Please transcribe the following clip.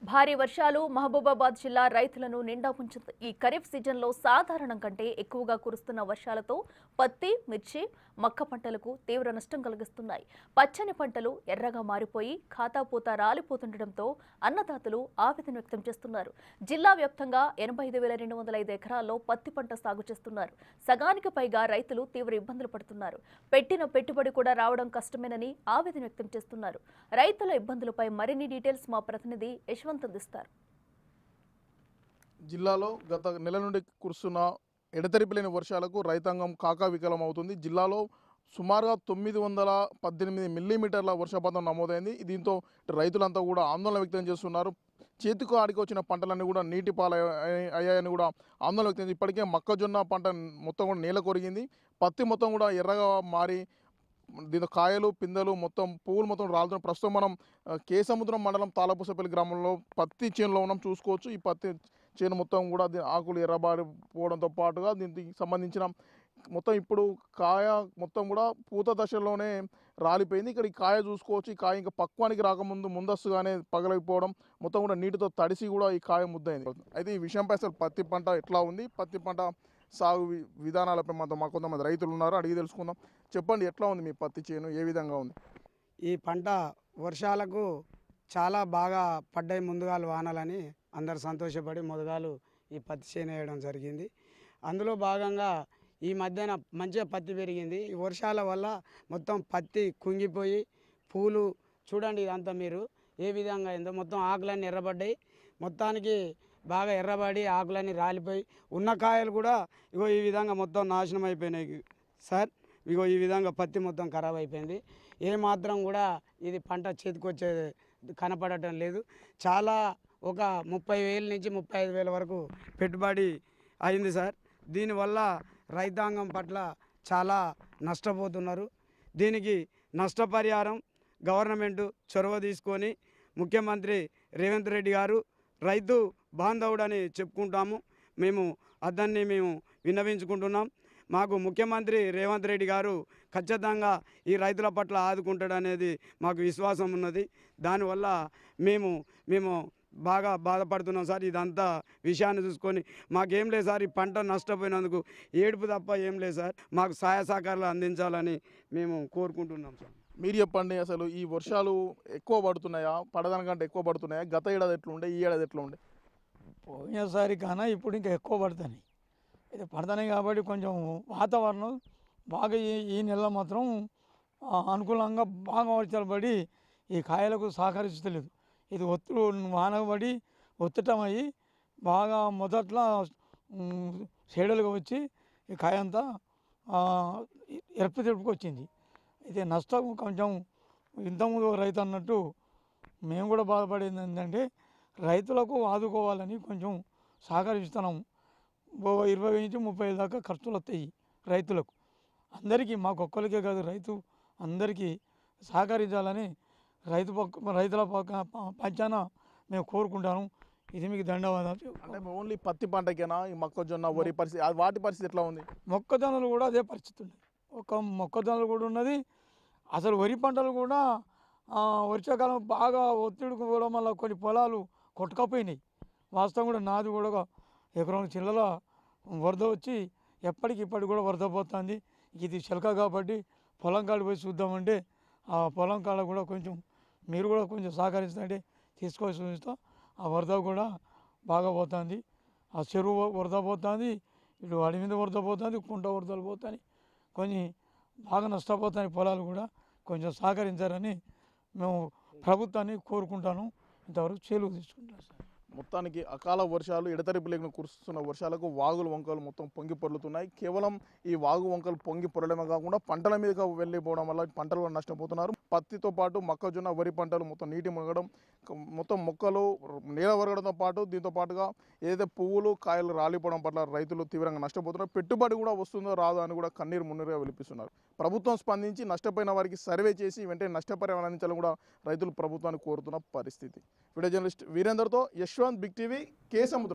భారీ వర్షాలు మహబూబాబాద్ జిల్లా రైతులను నిండా ముంచింది. ఈ ఖరీఫ్ సీజన్లో సాధారణం కంటే ఎక్కువగా కురుస్తున్న వర్షాలతో పత్తి, మిర్చి, మక్క పంటలకు తీవ్ర నష్టం కలిగిస్తున్నాయి. పచ్చని పంటలు ఎర్రగా మారిపోయి ఖాతాపూత రాలిపోతుండటంతో అన్నదాతలు ఆవేదన వ్యక్తం చేస్తున్నారు. జిల్లా వ్యాప్తంగా 85,205 ఎకరాల్లో పత్తి పంట సాగు చేస్తున్నారు. సగానికి పైగా రైతులు తీవ్ర ఇబ్బందులు పడుతున్నారు. పెట్టిన పెట్టుబడి కూడా రావడం కష్టమేనని ఆవేదన వ్యక్తం చేస్తున్నారు. రైతుల ఇబ్బందులపై మరిన్ని డీటెయిల్స్ మా ప్రతినిధి యశ్వంత్ అందిస్తారు. జిల్లాలో గత నెల నుండి కురుస్తున్న ఎడతెరిపి లేని వర్షాలకు రైతాంగం కాకావికలం అవుతుంది. జిల్లాలో సుమారుగా 918 మిల్లీమీటర్ల వర్షపాతం నమోదైంది. దీంతో రైతులంతా కూడా ఆందోళన వ్యక్తం చేస్తున్నారు. చేతికి ఆడికి వచ్చిన పంటలన్నీ కూడా నీటి అయ్యాయని కూడా ఆందోళన వ్యక్తం చేసి ఇప్పటికే మొక్కజొన్న పంట మొత్తం కూడా నేల కొరిగింది. పత్తి మొత్తం కూడా ఎర్రగా మారి దీంతో కాయలు పిందెలు మొత్తం పువ్వులు మొత్తం రాలుతున్నాయి. ప్రస్తుతం మనం కేసముద్రం మండలం తాళపూసపల్లి గ్రామంలో పత్తి చేనులో ఉన్నాం. చూసుకోవచ్చు ఈ పత్తి చేను మొత్తం కూడా ఆకులు ఎర్రబారిపోవడంతో పాటుగా దీనికి సంబంధించిన మొత్తం ఇప్పుడు కాయ మొత్తం కూడా పూత దశలోనే రాలిపోయింది. ఇక్కడ ఈ కాయ చూసుకోవచ్చు. ఈ కాయ ఇంకా పక్వానికి రాకముందు ముందస్తుగానే పగలైపోవడం మొత్తం కూడా నీటితో తడిసి కూడా ఈ కాయ ముద్దయింది. అయితే ఈ విషయంపై అసలు పత్తి పంట ఎట్లా ఉంది, పత్తి పంట సాగు విధానాలపై మాకు కొంతమంది రైతులు ఉన్నారు, అడిగి తెలుసుకుందాం. చెప్పండి, ఎట్లా ఉంది మీ పత్తి చేను, ఏ విధంగా ఉంది? ఈ పంట వర్షాలకు చాలా బాగా పడ్డాయి. ముందుగాలు వానాలని అందరు సంతోషపడి ముందుగాలు ఈ పత్తి చేను వేయడం జరిగింది. అందులో భాగంగా ఈ మధ్యన మంచిగా పత్తి పెరిగింది. ఈ వర్షాల వల్ల మొత్తం పత్తి కుంగిపోయి పూలు చూడండి, ఇదంతా మీరు ఏ విధంగా అయిందో మొత్తం ఆకులన్నీ ఎర్రబడ్డాయి. మొత్తానికి బాగా ఎర్రబడి ఆకులన్నీ రాలిపోయి ఉన్న కాయలు కూడా ఇగో ఈ విధంగా మొత్తం నాశనం అయిపోయినాయి సార్. ఇగో ఈ విధంగా పత్తి మొత్తం ఖరాబ్ అయిపోయింది. ఏమాత్రం కూడా ఇది పంట చేతికొచ్చే కనపడటం లేదు. చాలా ఒక 30,000 నుంచి 35,000 వరకు పెట్టుబడి అయింది సార్. దీనివల్ల రైతాంగం పట్ల చాలా నష్టపోతున్నారు. దీనికి నష్టపరిహారం గవర్నమెంట్ చొరవ తీసుకొని ముఖ్యమంత్రి రేవంత్ రెడ్డి గారు రైతు బాంధవుడని చెప్పుకుంటాము. మేము అతన్ని విన్నవించుకుంటున్నాం. మాకు ముఖ్యమంత్రి రేవంత్ రెడ్డి గారు ఖచ్చితంగా ఈ రైతుల పట్ల ఆదుకుంటాడనేది మాకు విశ్వాసం ఉన్నది. దానివల్ల మేము బాగా బాధపడుతున్నాం సార్. ఇదంతా విషయాన్ని చూసుకొని మాకేం లేదు సార్, ఈ పంట నష్టపోయినందుకు ఏడుపు తప్ప ఏం లేదు సార్. మాకు సహాయ సహకారాలు అందించాలని మేము కోరుకుంటున్నాం సార్. మీరు చెప్పండి, అసలు ఈ వర్షాలు ఎక్కువ పడుతున్నాయా, పడదానికంటే ఎక్కువ పడుతున్నాయా? గత ఏడాది ఎట్లుండే, ఈ ఏడాది ఎట్లుండే? పోయినసారి కన్నా ఇప్పుడు ఇంకా ఎక్కువ పడుతున్నాయి. ఇది పడుతున్నాయి కాబట్టి కొంచెం వాతావరణం బాగా ఈ నెల మాత్రం అనుకూలంగా బాగా వర్షాలు పడి ఈ కాయలకు సహకరించలేదు. ఇది వాన పడి ఒత్తటమయ్యి బాగా మొదట్లో షేడలుగా వచ్చి ఈ కాయ అంతా ఎరుపుకు వచ్చింది. అయితే నష్టం కొంచెం ఇంతకుముందు రైతు అన్నట్టు మేము కూడా బాధపడేది ఏంటంటే రైతులకు ఆదుకోవాలని కొంచెం సహకరిస్తున్నాము. 20 నుంచి 30 దాకా ఖర్చులు వస్తాయి రైతులకు. అందరికీ మాకు ఒక్కరికే కాదు, రైతు అందరికీ సహకరించాలని రైతుల పక్షాన మేము కోరుకుంటాను. ఇది మీకు ధన్యవాదాలు. అంటే ఓన్లీ పత్తి పంటకేనా ఈ మొక్కజొన్న వరి పరిస్థితి, వాటి పరిస్థితి ఎట్లా ఉంది? మొక్కజొన్నలు కూడా అదే పరిస్థితి ఉంది. ఒక మొక్కజొన్నలు కూడా ఉన్నది. అసలు వరి పంటలు కూడా వర్షాకాలం బాగా ఒత్తిడి కూడా మళ్ళీ కొన్ని పొలాలు కొట్టుకపోయినాయి. వాస్తవం కూడా నాది కూడా ఎకరం చిల్లల వరద వచ్చి ఇప్పటికి కూడా వరద పోతుంది. ఇది చిలక కాబట్టి పొలం కాడ పోయి చూద్దామంటే ఆ పొలం కాడ కూడా కొంచెం మీరు కూడా కొంచెం సహకరిస్తుంటే తీసుకొని చూపిస్తాం. ఆ వరద కూడా బాగా పోతుంది. ఆ చెరువు వరద పోతుంది, ఇటు వాడి మీద వరద పోతుంది, కుంట వరదలు పోతాయి. కొన్ని బాగా నష్టపోతాయి పొలాలు కూడా. కొంచెం సహకరించారని మేము ప్రభుత్వాన్ని కోరుకుంటాను. ఇంతవరకు చేలువు తీసుకుంటాం సార్. మొత్తానికి అకాల వర్షాలు, ఎడతెరిపి లేకుండా కురుస్తున్న వర్షాలకు వాగులు వంకలు మొత్తం పొంగి పొర్లుతున్నాయి. కేవలం ఈ వాగు వంకలు పొంగి పొరడమే కాకుండా పంటల మీదగా వెళ్ళిపోవడం వల్ల పంటలు నష్టపోతున్నారు. పత్తితో పాటు మొక్కజొన్న వరి పంటలు మొత్తం నీటి మునగడం, మొత్తం మొక్కలు నేల వరగడంతో పాటు దీంతో పాటుగా ఏదైతే పువ్వులు కాయలు రాలిపోవడం పట్ల రైతులు తీవ్రంగా నష్టపోతున్నారు. పెట్టుబడి కూడా వస్తుందో రాదో అని కూడా కన్నీరు మున్నీరుగా విలిపిస్తున్నారు. ప్రభుత్వం స్పందించి నష్టపోయిన వారికి సర్వే చేసి వెంటనే నష్టపరిహారం అందించాలని కూడా రైతులు ప్రభుత్వాన్ని కోరుతున్న పరిస్థితి. వీడియో జర్నలిస్ట్ వీరేందర్తో యశ్వంత్, బిగ్ టీవీ, కేసముద్రం.